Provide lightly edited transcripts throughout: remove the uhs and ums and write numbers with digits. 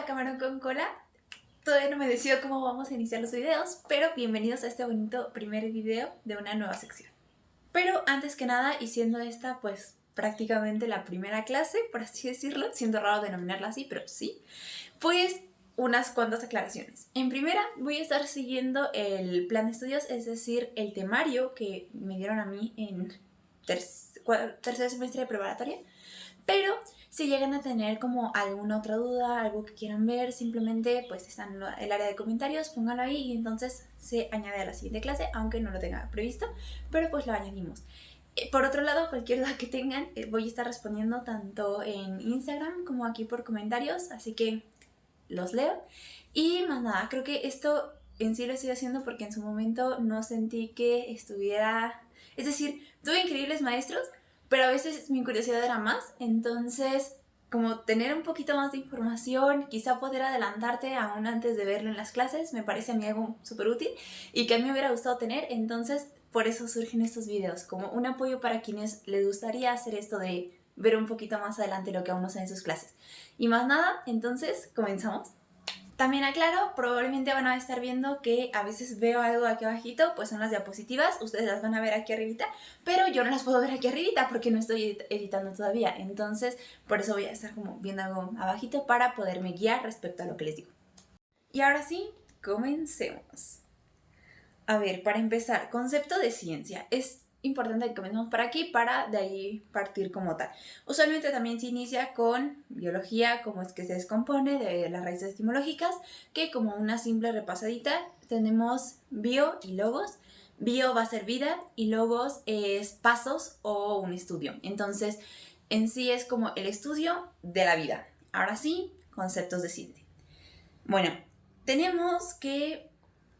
camarón con cola. Todavía no me decido cómo vamos a iniciar los videos, pero bienvenidos a este bonito primer video de una nueva sección. Pero antes que nada, y siendo esta pues prácticamente la primera clase, por así decirlo, siendo raro denominarla así, pero sí, pues unas cuantas aclaraciones. En primera, voy a estar siguiendo el plan de estudios, es decir, el temario que me dieron a mí en tercer semestre de preparatoria. Pero si llegan a tener como alguna otra duda, algo que quieran ver, simplemente pues está en el área de comentarios, pónganlo ahí y entonces se añade a la siguiente clase, aunque no lo tenga previsto, pero pues lo añadimos. Por otro lado, cualquier duda que tengan, voy a estar respondiendo tanto en Instagram como aquí por comentarios, así que los leo. Y más nada, creo que esto en sí lo estoy haciendo porque en su momento no sentí que estuviera... Es decir, tuve increíbles maestros, pero a veces mi curiosidad era más, entonces como tener un poquito más de información, quizá poder adelantarte aún antes de verlo en las clases, me parece a mí algo súper útil y que a mí me hubiera gustado tener, entonces por eso surgen estos videos, como un apoyo para quienes les gustaría hacer esto de ver un poquito más adelante lo que aún no sé en sus clases. Y más nada, entonces comenzamos. También aclaro, probablemente van a estar viendo que a veces veo algo aquí abajito, pues son las diapositivas, ustedes las van a ver aquí arribita, pero yo no las puedo ver aquí arribita porque no estoy editando todavía, entonces por eso voy a estar como viendo algo abajito para poderme guiar respecto a lo que les digo. Y ahora sí, comencemos. A ver, para empezar, concepto de ciencia. Es importante que comencemos por aquí para de ahí partir como tal. Usualmente también se inicia con biología, cómo es que se descompone de las raíces etimológicas, que como una simple repasadita tenemos bio y logos. Bio va a ser vida y logos es pasos o un estudio. Entonces, en sí es como el estudio de la vida. Ahora sí, conceptos de ciencia. Bueno, tenemos que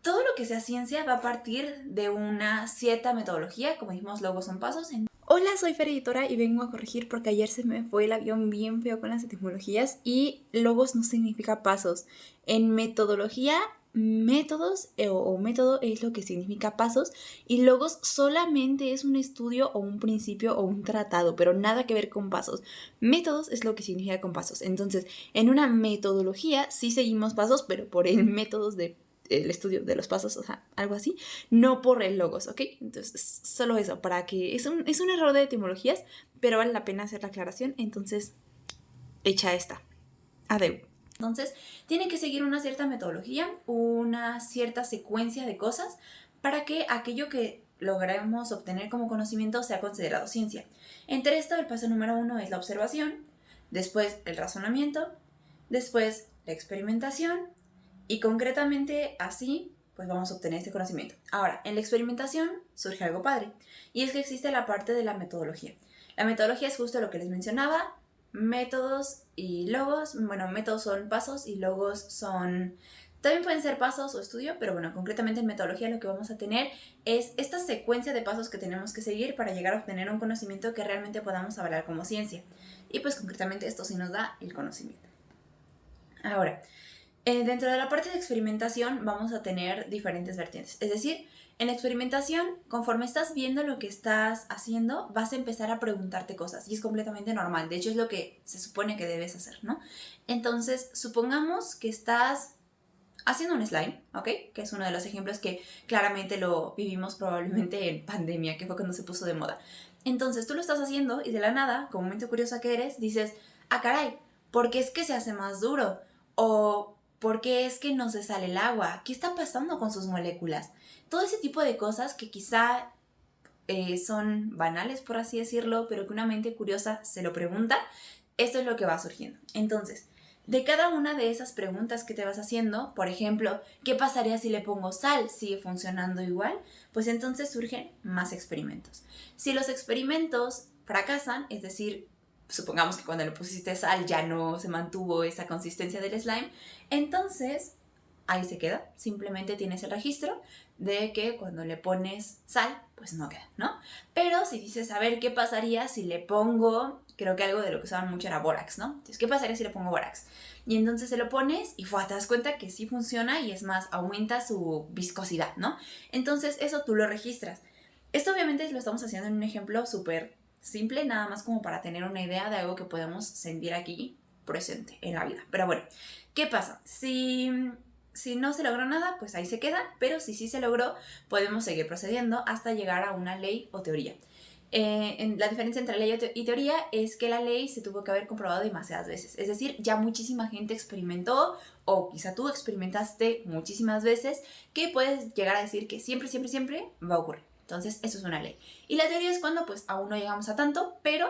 todo lo que sea ciencia va a partir de una cierta metodología, como dijimos, logos son pasos. Hola, soy Fer Editora y vengo a corregir porque ayer se me fue el avión bien feo con las etimologías y logos no significa pasos. En metodología, métodos o método es lo que significa pasos y logos solamente es un estudio o un principio o un tratado, pero nada que ver con pasos. Métodos es lo que significa con pasos. Entonces, en una metodología sí seguimos pasos, pero por el métodos de el estudio de los pasos, o sea, algo así, no por el logos, ¿ok? Entonces, solo eso, para que... Es un error de etimologías, pero vale la pena hacer la aclaración, entonces, hecha esta. Adeu. Entonces, tiene que seguir una cierta metodología, una cierta secuencia de cosas para que aquello que logremos obtener como conocimiento sea considerado ciencia. Entre esto, el paso número 1 es la observación, después el razonamiento, después la experimentación, y concretamente así, pues vamos a obtener este conocimiento. Ahora, en la experimentación surge algo padre, y es que existe la parte de la metodología. La metodología es justo lo que les mencionaba, métodos y logos. Bueno, métodos son pasos y logos son... También pueden ser pasos o estudio, pero bueno, concretamente en metodología lo que vamos a tener es esta secuencia de pasos que tenemos que seguir para llegar a obtener un conocimiento que realmente podamos avalar como ciencia. Y pues concretamente esto sí nos da el conocimiento. Ahora, dentro de la parte de experimentación vamos a tener diferentes vertientes. Es decir, en la experimentación, conforme estás viendo lo que estás haciendo, vas a empezar a preguntarte cosas y es completamente normal. De hecho, es lo que se supone que debes hacer, ¿no? Entonces, supongamos que estás haciendo un slime, ¿ok? Que es uno de los ejemplos que claramente lo vivimos probablemente en pandemia, que fue cuando se puso de moda. Entonces, tú lo estás haciendo y de la nada, como mente curiosa que eres, dices, ah, caray, ¿por qué es que se hace más duro? O ¿por qué es que no se sale el agua? ¿Qué está pasando con sus moléculas? Todo ese tipo de cosas que quizá son banales, por así decirlo, pero que una mente curiosa se lo pregunta, esto es lo que va surgiendo. Entonces, de cada una de esas preguntas que te vas haciendo, por ejemplo, ¿qué pasaría si le pongo sal? ¿Sigue funcionando igual? Pues entonces surgen más experimentos. Si los experimentos fracasan, es decir, supongamos que cuando le pusiste sal ya no se mantuvo esa consistencia del slime, entonces ahí se queda. Simplemente tienes el registro de que cuando le pones sal, pues no queda, ¿no? Pero si dices, a ver, ¿qué pasaría si le pongo, creo que algo de lo que usaban mucho era bórax, ¿no? Entonces, ¿qué pasaría si le pongo bórax? Y entonces se lo pones y te das cuenta que sí funciona y es más, aumenta su viscosidad, ¿no? Entonces, eso tú lo registras. Esto obviamente lo estamos haciendo en un ejemplo súper simple, nada más como para tener una idea de algo que podemos sentir aquí presente en la vida. Pero bueno, ¿qué pasa? Si no se logró nada, pues ahí se queda, pero si sí se logró, podemos seguir procediendo hasta llegar a una ley o teoría. La diferencia entre ley y teoría es que la ley se tuvo que haber comprobado demasiadas veces. Es decir, ya muchísima gente experimentó, o quizá tú experimentaste muchísimas veces, que puedes llegar a decir que siempre, siempre, siempre va a ocurrir. Entonces, eso es una ley. Y la teoría es cuando pues aún no llegamos a tanto, pero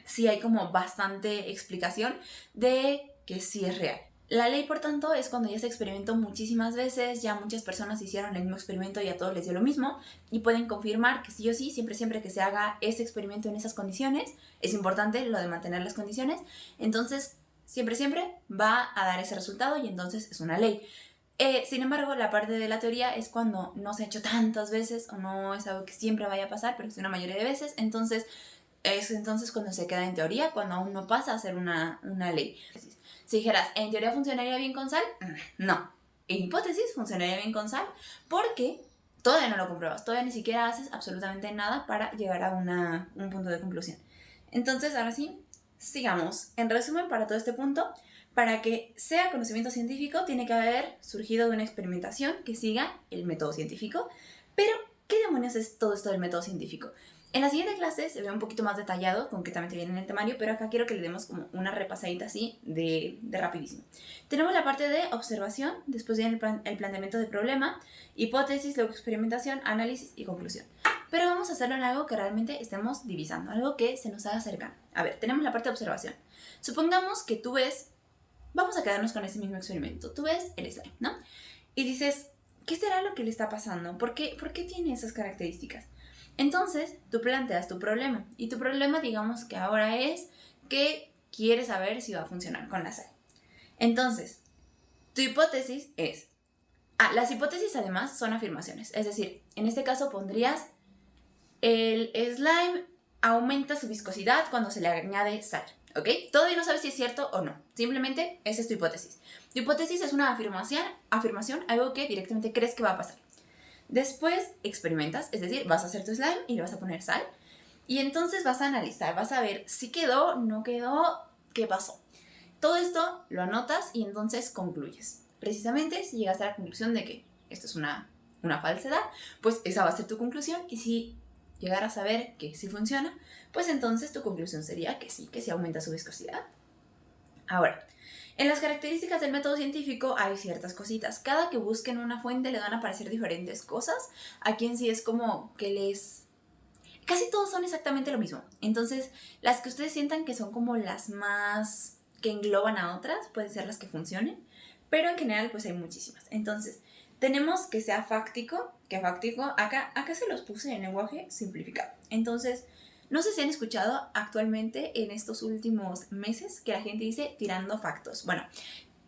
sí hay como bastante explicación de que sí es real. La ley, por tanto, es cuando ya se experimentó muchísimas veces, ya muchas personas hicieron el mismo experimento y a todos les dio lo mismo, y pueden confirmar que sí o sí, siempre, siempre que se haga ese experimento en esas condiciones, es importante lo de mantener las condiciones, entonces siempre, siempre va a dar ese resultado y entonces es una ley. Sin embargo, la parte de la teoría es cuando no se ha hecho tantas veces o no es algo que siempre vaya a pasar, pero es una mayoría de veces, entonces es entonces cuando se queda en teoría, cuando aún no pasa a ser una ley. Si dijeras, ¿en teoría funcionaría bien con sal? No. En hipótesis funcionaría bien con sal porque todavía no lo compruebas, todavía ni siquiera haces absolutamente nada para llegar a un punto de conclusión. Entonces, ahora sí, sigamos. En resumen, para todo este punto, para que sea conocimiento científico, tiene que haber surgido de una experimentación que siga el método científico. Pero, ¿qué demonios es todo esto del método científico? En la siguiente clase se ve un poquito más detallado, concretamente viene en el temario, pero acá quiero que le demos como una repasadita así de rapidísimo. Tenemos la parte de observación, después viene el planteamiento de problema, hipótesis, luego experimentación, análisis y conclusión. Pero vamos a hacerlo en algo que realmente estemos divisando, algo que se nos haga cercano. A ver, tenemos la parte de observación. Supongamos que tú ves, vamos a quedarnos con ese mismo experimento, tú ves el slime, ¿no? Y dices, ¿qué será lo que le está pasando? ¿Por qué tiene esas características? Entonces, tú planteas tu problema. Y tu problema, digamos que ahora es que quieres saber si va a funcionar con la sal. Entonces, tu hipótesis es... las hipótesis además son afirmaciones. Es decir, en este caso pondrías el slime aumenta su viscosidad cuando se le añade sal. ¿Ok? Todavía no sabes si es cierto o no. Simplemente esa es tu hipótesis. Tu hipótesis es una afirmación, algo que directamente crees que va a pasar. Después experimentas, es decir, vas a hacer tu slime y le vas a poner sal. Y entonces vas a analizar, vas a ver si quedó, no quedó, qué pasó. Todo esto lo anotas y entonces concluyes. Precisamente si llegas a la conclusión de que esto es una falsedad, pues esa va a ser tu conclusión. Y si llegaras a ver que sí funciona, pues entonces tu conclusión sería que sí aumenta su viscosidad. Ahora, en las características del método científico hay ciertas cositas. Cada que busquen una fuente le van a aparecer diferentes cosas. Aquí en sí es como que casi todos son exactamente lo mismo. Entonces, las que ustedes sientan que son como las más que engloban a otras, pueden ser las que funcionen. Pero en general, pues hay muchísimas. Entonces, tenemos que sea fáctico. Que fáctico, acá se los puse en lenguaje simplificado. Entonces, no sé si han escuchado actualmente en estos últimos meses que la gente dice tirando factos. Bueno,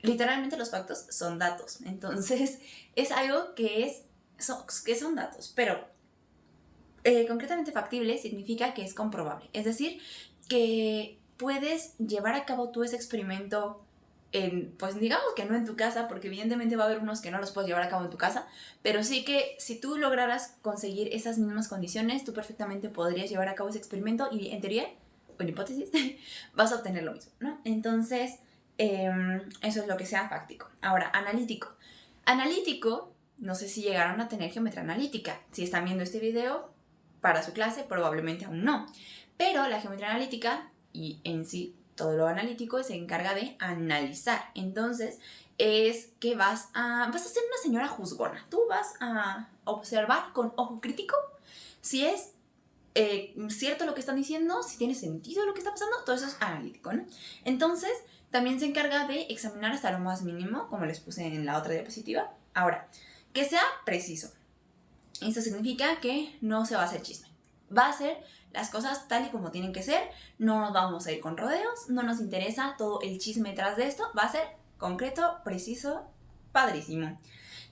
literalmente los factos son datos. Entonces, es algo que son datos, pero concretamente factible significa que es comprobable. Es decir, que puedes llevar a cabo tú ese experimento pues digamos que no en tu casa, porque evidentemente va a haber unos que no los puedes llevar a cabo en tu casa, pero sí que si tú lograras conseguir esas mismas condiciones, tú perfectamente podrías llevar a cabo ese experimento y en teoría, o en hipótesis, vas a obtener lo mismo, ¿no? Entonces, eso es lo que sea fáctico. Ahora, analítico. Analítico, no sé si llegaron a tener geometría analítica. Si están viendo este video para su clase, probablemente aún no. Pero la geometría analítica, y en sí todo lo analítico, se encarga de analizar. Entonces, es que vas a ser una señora juzgona. Tú vas a observar con ojo crítico si es cierto lo que están diciendo, si tiene sentido lo que está pasando. Todo eso es analítico, ¿no? Entonces, también se encarga de examinar hasta lo más mínimo, como les puse en la otra diapositiva. Ahora, que sea preciso. Eso significa que no se va a hacer chisme. Va a ser las cosas tal y como tienen que ser, no nos vamos a ir con rodeos, no nos interesa todo el chisme detrás de esto, va a ser concreto, preciso, padrísimo.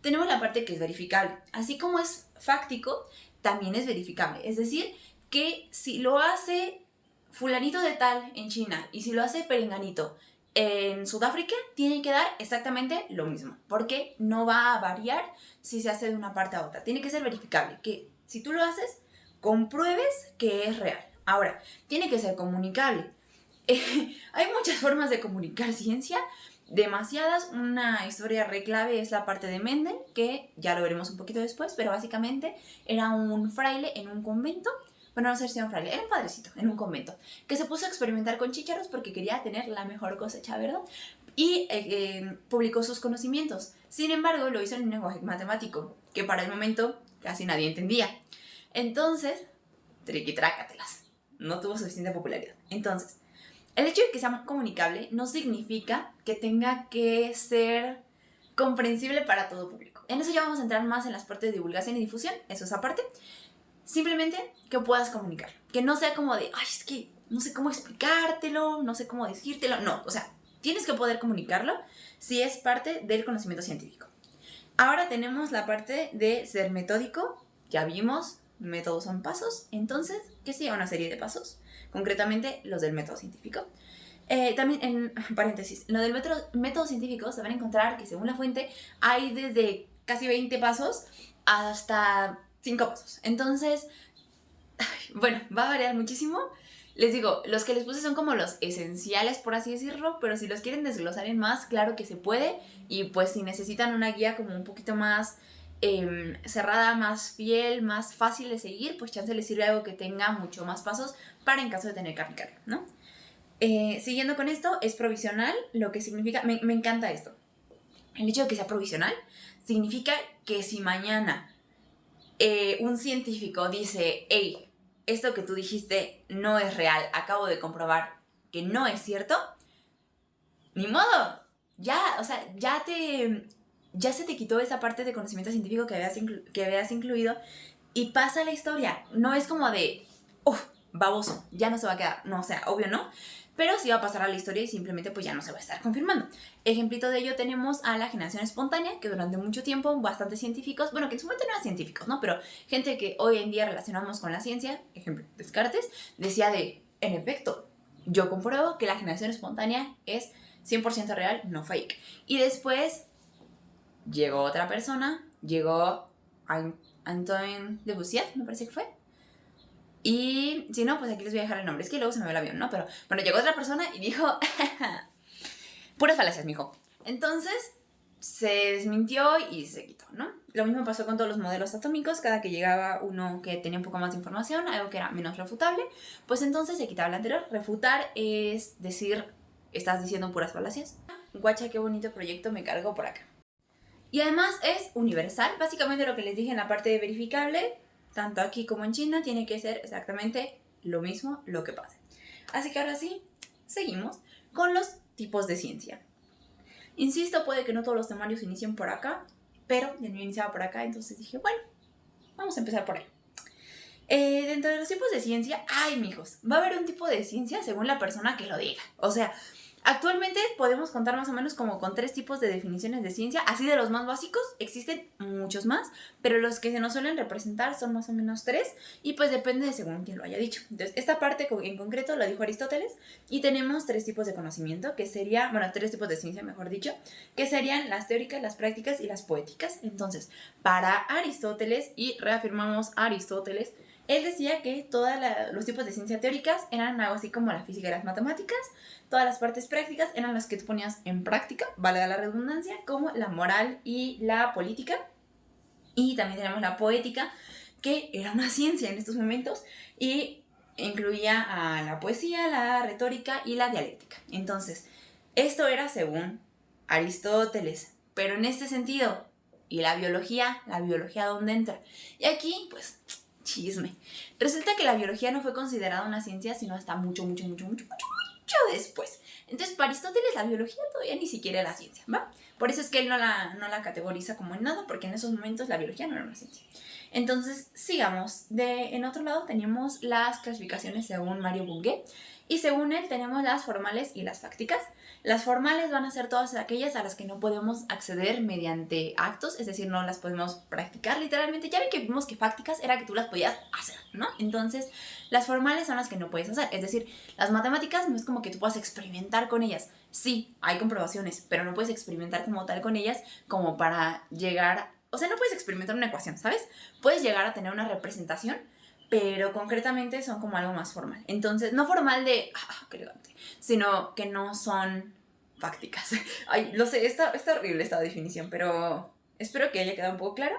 Tenemos la parte que es verificable. Así como es fáctico, también es verificable. Es decir, que si lo hace fulanito de tal en China y si lo hace perenganito en Sudáfrica, tiene que dar exactamente lo mismo, porque no va a variar si se hace de una parte a otra. Tiene que ser verificable, que si tú lo haces, compruebes que es real. Ahora, tiene que ser comunicable. Hay muchas formas de comunicar ciencia, demasiadas. Una historia re clave es la parte de Mendel, que ya lo veremos un poquito después, pero básicamente era un fraile en un convento. Bueno, no sé si era un fraile, era un padrecito en un convento, que se puso a experimentar con chícharos porque quería tener la mejor cosecha, ¿verdad? Y publicó sus conocimientos. Sin embargo, lo hizo en un lenguaje matemático, que para el momento casi nadie entendía. Entonces, triquitrácatelas. No tuvo suficiente popularidad. Entonces, el hecho de que sea comunicable no significa que tenga que ser comprensible para todo público. En eso ya vamos a entrar más en las partes de divulgación y difusión, eso es aparte. Simplemente que puedas comunicar, que no sea como de, ay, es que no sé cómo explicártelo, no sé cómo decírtelo. No, o sea, tienes que poder comunicarlo si es parte del conocimiento científico. Ahora tenemos la parte de ser metódico. Ya vimos, métodos son pasos, entonces, ¿qué sería una serie de pasos? Concretamente, los del método científico. También, en paréntesis, lo del método científico se van a encontrar que según la fuente hay desde casi 20 pasos hasta 5 pasos. Entonces, bueno, va a variar muchísimo. Les digo, los que les puse son como los esenciales, por así decirlo, pero si los quieren desglosar en más, claro que se puede. Y pues si necesitan una guía como un poquito más cerrada, más fiel, más fácil de seguir, pues chance les sirve algo que tenga mucho más pasos para en caso de tener que aplicarlo, ¿no? Siguiendo con esto, es provisional, lo que significa, me encanta esto. El hecho de que sea provisional significa que si mañana un científico dice, hey, esto que tú dijiste no es real, acabo de comprobar que no es cierto, ni modo, ya, o sea, ya se te quitó esa parte de conocimiento científico que habías incluido y pasa la historia. No es como de, baboso, ya no se va a quedar. No, o sea, obvio no, pero sí va a pasar a la historia y simplemente pues ya no se va a estar confirmando. Ejemplito de ello tenemos a la generación espontánea, que durante mucho tiempo bastantes científicos, bueno, que en su momento no eran científicos, ¿no? Pero gente que hoy en día relacionamos con la ciencia, ejemplo, Descartes, decía en efecto, yo compruebo que la generación espontánea es 100% real, no fake. Y después llegó otra persona, llegó Antoine Lavoisier, me parece que fue. Y si no, pues aquí les voy a dejar el nombre. Es que luego se me ve el avión, ¿no? Pero bueno, llegó otra persona y dijo, puras falacias, mijo. Entonces se desmintió y se quitó, ¿no? Lo mismo pasó con todos los modelos atómicos. Cada que llegaba uno que tenía un poco más de información, algo que era menos refutable, pues entonces se quitaba el anterior. Refutar es decir, estás diciendo puras falacias. Guacha, qué bonito proyecto me cargo por acá. Y además es universal. Básicamente lo que les dije en la parte de verificable, tanto aquí como en China, tiene que ser exactamente lo mismo lo que pase. Así que ahora sí, seguimos con los tipos de ciencia. Insisto, puede que no todos los temarios inicien por acá, pero yo no iniciaba por acá, entonces dije, bueno, vamos a empezar por ahí. Dentro de los tipos de ciencia, ay, mijos, va a haber un tipo de ciencia según la persona que lo diga. O sea, actualmente podemos contar más o menos como con 3 tipos de definiciones de ciencia, así de los más básicos, existen muchos más, pero los que se nos suelen representar son más o menos 3 y pues depende de según quien lo haya dicho. Entonces, esta parte en concreto lo dijo Aristóteles y tenemos 3 tipos de conocimiento, que sería, bueno, 3 tipos de ciencia, mejor dicho, que serían las teóricas, las prácticas y las poéticas. Entonces, para Aristóteles, y reafirmamos a Aristóteles, él decía que todos los tipos de ciencia teóricas eran algo así como la física y las matemáticas, todas las partes prácticas eran las que tú ponías en práctica, valga la redundancia, como la moral y la política. Y también tenemos la poética, que era una ciencia en estos momentos y incluía a la poesía, la retórica y la dialéctica. Entonces, esto era según Aristóteles, pero en este sentido, ¿y la biología? ¿La biología dónde entra? Y aquí, pues, chisme. Resulta que la biología no fue considerada una ciencia sino hasta mucho después. Entonces, para Aristóteles la biología todavía ni siquiera era ciencia, ¿va? Por eso es que él no la categoriza como en nada, porque en esos momentos la biología no era una ciencia. Entonces, sigamos. En otro lado tenemos las clasificaciones según Mario Bunge, y según él tenemos las formales y las fácticas. Las formales van a ser todas aquellas a las que no podemos acceder mediante actos, es decir, no las podemos practicar literalmente. Ya ven que vimos que fácticas era que tú las podías hacer, ¿no? Entonces, las formales son las que no puedes hacer, es decir, las matemáticas no es como que tú puedas experimentar con ellas. Sí, hay comprobaciones, pero no puedes experimentar como tal con ellas como para llegar... O sea, no puedes experimentar una ecuación, ¿sabes? Puedes llegar a tener una representación, pero concretamente son como algo más formal. Entonces, no formal de, qué elegante, sino que no son fácticas. Ay, lo sé, está horrible esta definición, pero espero que haya quedado un poco claro.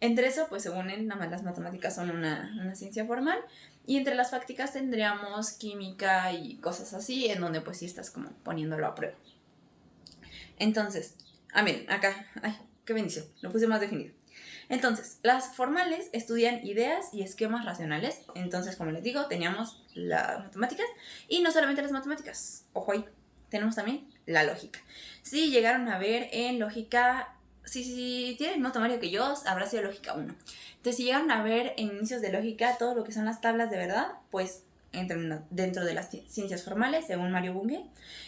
Entre eso, pues según él, nada más las matemáticas son una ciencia formal. Y entre las fácticas tendríamos química y cosas así, en donde pues sí estás como poniéndolo a prueba. Entonces, miren, acá, ay, qué bendición, lo puse más definido. Entonces, las formales estudian ideas y esquemas racionales. Entonces, como les digo, teníamos las matemáticas y no solamente las matemáticas. Ojo ahí, tenemos también la lógica. Si llegaron a ver en lógica, si tienen el mismo temario que yo, habrá sido lógica 1. Entonces, si llegaron a ver en inicios de lógica todo lo que son las tablas de verdad, pues entran dentro de las ciencias formales, según Mario Bunge.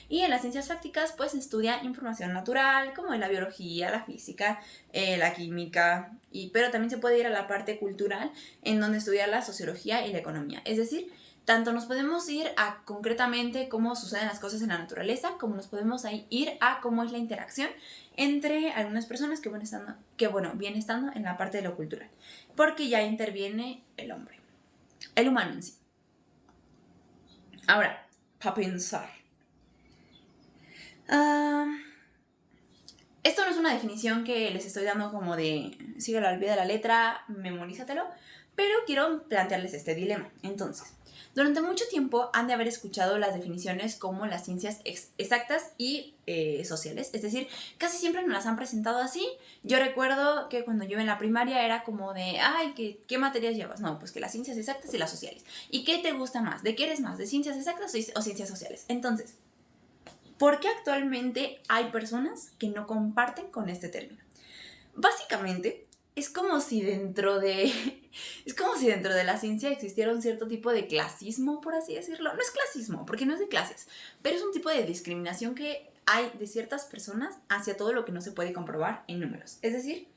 Y en las ciencias prácticas, pues estudia información natural, como en la biología, la física, la química, pero también se puede ir a la parte cultural, en donde estudia la sociología y la economía. Es decir, tanto nos podemos ir a concretamente cómo suceden las cosas en la naturaleza, como nos podemos ir a cómo es la interacción entre algunas personas que viene estando en la parte de lo cultural, porque ya interviene el hombre, el humano en sí. Ahora, para pensar. Esto no es una definición que les estoy dando como de síguelo al pie de la letra, memorízatelo, pero quiero plantearles este dilema. Entonces, durante mucho tiempo han de haber escuchado las definiciones como las ciencias exactas y sociales, es decir, casi siempre nos las han presentado así. Yo recuerdo que cuando yo en la primaria era como de, ¿qué materias llevas? No, pues que las ciencias exactas y las sociales. ¿Y qué te gusta más? ¿De qué eres más? ¿De ciencias exactas o ciencias sociales? Entonces, ¿por qué actualmente hay personas que no comparten con este término? Básicamente, es como si dentro de la ciencia existiera un cierto tipo de clasismo, por así decirlo. No es clasismo, porque no es de clases, pero es un tipo de discriminación que hay de ciertas personas hacia todo lo que no se puede comprobar en números. Es decir,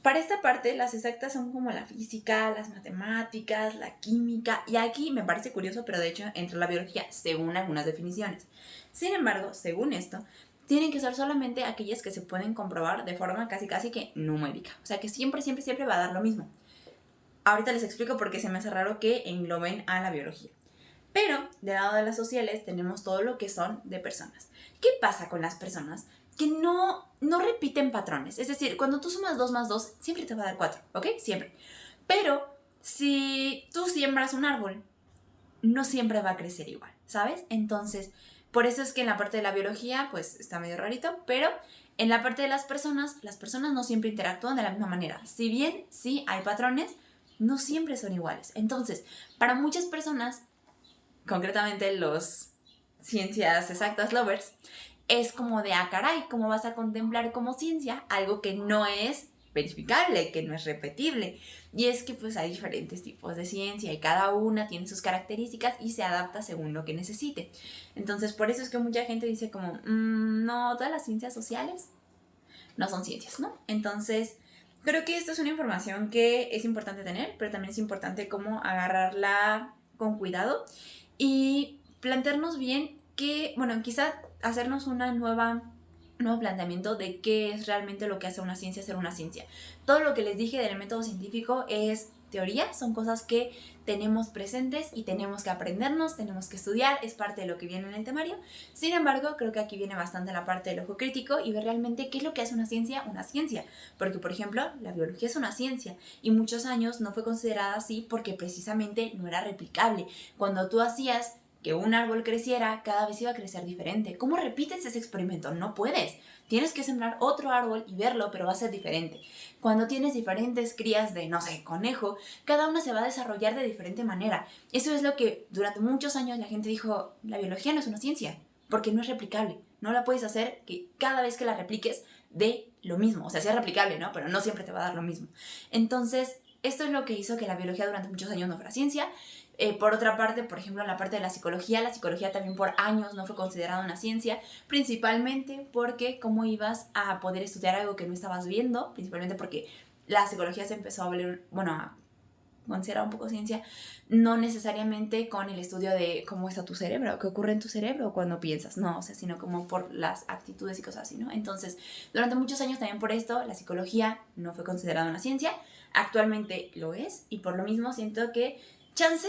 para esta parte, las exactas son como la física, las matemáticas, la química, y aquí me parece curioso, pero de hecho entra la biología, según algunas definiciones. Sin embargo, según esto, tienen que ser solamente aquellas que se pueden comprobar de forma casi que numérica. O sea que siempre va a dar lo mismo. Ahorita les explico por qué se me hace raro que engloben a la biología. Pero, del lado de las sociales, tenemos todo lo que son de personas. ¿Qué pasa con las personas que no repiten patrones? Es decir, cuando tú sumas 2 más 2, siempre te va a dar 4, ¿ok? Siempre. Pero, si tú siembras un árbol, no siempre va a crecer igual, ¿sabes? Entonces, por eso es que en la parte de la biología, pues está medio rarito, pero en la parte de las personas no siempre interactúan de la misma manera. Si bien sí hay patrones, no siempre son iguales. Entonces, para muchas personas, concretamente los ciencias exactas lovers, es como de, caray, ¿cómo vas a contemplar como ciencia algo que no es verificable, que no es repetible? Y es que pues hay diferentes tipos de ciencia y cada una tiene sus características y se adapta según lo que necesite. Entonces, por eso es que mucha gente dice como, no, todas las ciencias sociales no son ciencias, ¿no? Entonces, creo que esto es una información que es importante tener, pero también es importante como agarrarla con cuidado y plantearnos bien que, quizá hacernos un nuevo planteamiento de qué es realmente lo que hace una ciencia ser una ciencia. Todo lo que les dije del método científico es teoría, son cosas que tenemos presentes y tenemos que aprendernos, tenemos que estudiar, es parte de lo que viene en el temario. Sin embargo, creo que aquí viene bastante la parte del ojo crítico y ver realmente qué es lo que hace una ciencia, porque por ejemplo, la biología es una ciencia y muchos años no fue considerada así porque precisamente no era replicable. Cuando tú hacías que un árbol creciera, cada vez iba a crecer diferente. ¿Cómo repites ese experimento? No puedes. Tienes que sembrar otro árbol y verlo, pero va a ser diferente. Cuando tienes diferentes crías de, no sé, conejo, cada una se va a desarrollar de diferente manera. Eso es lo que durante muchos años la gente dijo, la biología no es una ciencia, porque no es replicable. No la puedes hacer que cada vez que la repliques dé lo mismo. O sea, sí es replicable, ¿no? Pero no siempre te va a dar lo mismo. Entonces, esto es lo que hizo que la biología durante muchos años no fuera ciencia. Por otra parte, por ejemplo, en la parte de la psicología también por años no fue considerada una ciencia, principalmente porque cómo ibas a poder estudiar algo que no estabas viendo, principalmente porque la psicología se empezó a volver, considerado un poco ciencia, no necesariamente con el estudio de cómo está tu cerebro, qué ocurre en tu cerebro cuando piensas, no, o sea, sino como por las actitudes y cosas así, ¿no? Entonces, durante muchos años también por esto, la psicología no fue considerada una ciencia, actualmente lo es, y por lo mismo siento que chance,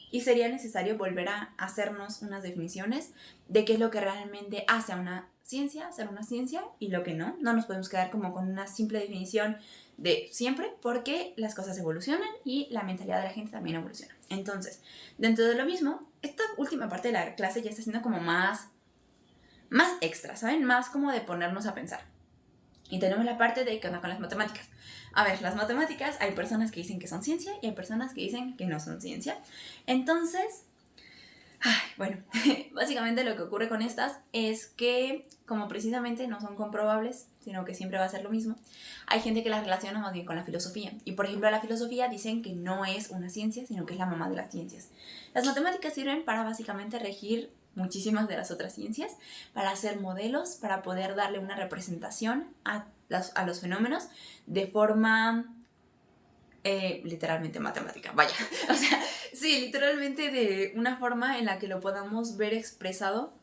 y sería necesario volver a hacernos unas definiciones de qué es lo que realmente hace a una ciencia, ser una ciencia, y lo que no. No nos podemos quedar como con una simple definición de siempre, porque las cosas evolucionan y la mentalidad de la gente también evoluciona. Entonces, dentro de lo mismo, esta última parte de la clase ya está siendo como más extra, ¿saben? Más como de ponernos a pensar. Y tenemos la parte de qué onda con las matemáticas. A ver, las matemáticas, hay personas que dicen que son ciencia y hay personas que dicen que no son ciencia. Entonces, bueno, básicamente lo que ocurre con estas es que, como precisamente no son comprobables, sino que siempre va a ser lo mismo, hay gente que las relaciona más bien con la filosofía. Y por ejemplo, la filosofía dicen que no es una ciencia, sino que es la mamá de las ciencias. Las matemáticas sirven para básicamente regir muchísimas de las otras ciencias, para hacer modelos, para poder darle una representación a los fenómenos de forma literalmente matemática, vaya. O sea, sí, literalmente de una forma en la que lo podamos ver expresado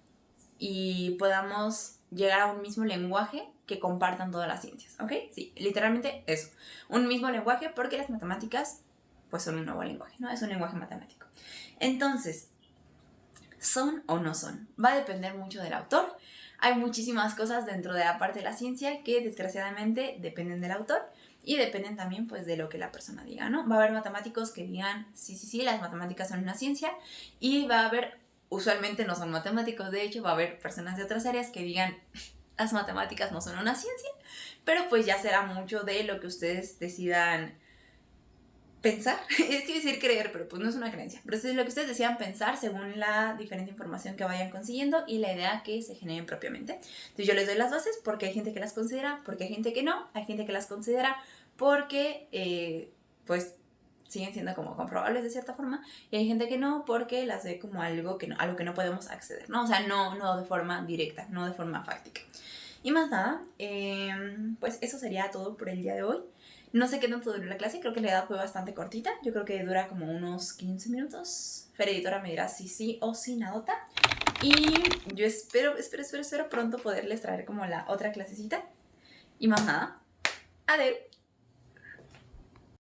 y podamos llegar a un mismo lenguaje que compartan todas las ciencias, ¿ok? Sí, literalmente eso. Un mismo lenguaje, porque las matemáticas pues son un nuevo lenguaje, ¿no? Es un lenguaje matemático. Entonces, ¿son o no son? Va a depender mucho del autor. Hay muchísimas cosas dentro de la parte de la ciencia que desgraciadamente dependen del autor y dependen también pues de lo que la persona diga, ¿no? Va a haber matemáticos que digan sí, las matemáticas son una ciencia, y va a haber, usualmente no son matemáticos, de hecho va a haber personas de otras áreas que digan las matemáticas no son una ciencia, pero pues ya será mucho de lo que ustedes decidan pensar, es que decir creer, pero pues no es una creencia, pero es lo que ustedes decidan pensar según la diferente información que vayan consiguiendo y la idea que se generen propiamente. Entonces yo les doy las bases porque hay gente que las considera, porque hay gente que no, hay gente que las considera porque pues siguen siendo como comprobables de cierta forma, y hay gente que no porque las ve como algo que no, a lo que no podemos acceder, ¿no? O sea, no de forma directa, no de forma fáctica. Y más nada, pues eso sería todo por el día de hoy. No sé qué tanto duró la clase, creo que la edad fue bastante cortita. Yo creo que dura como unos 15 minutos. Fer Editora me dirá si sí o si nadota. Y yo espero pronto poderles traer como la otra clasecita. Y más nada, adiós.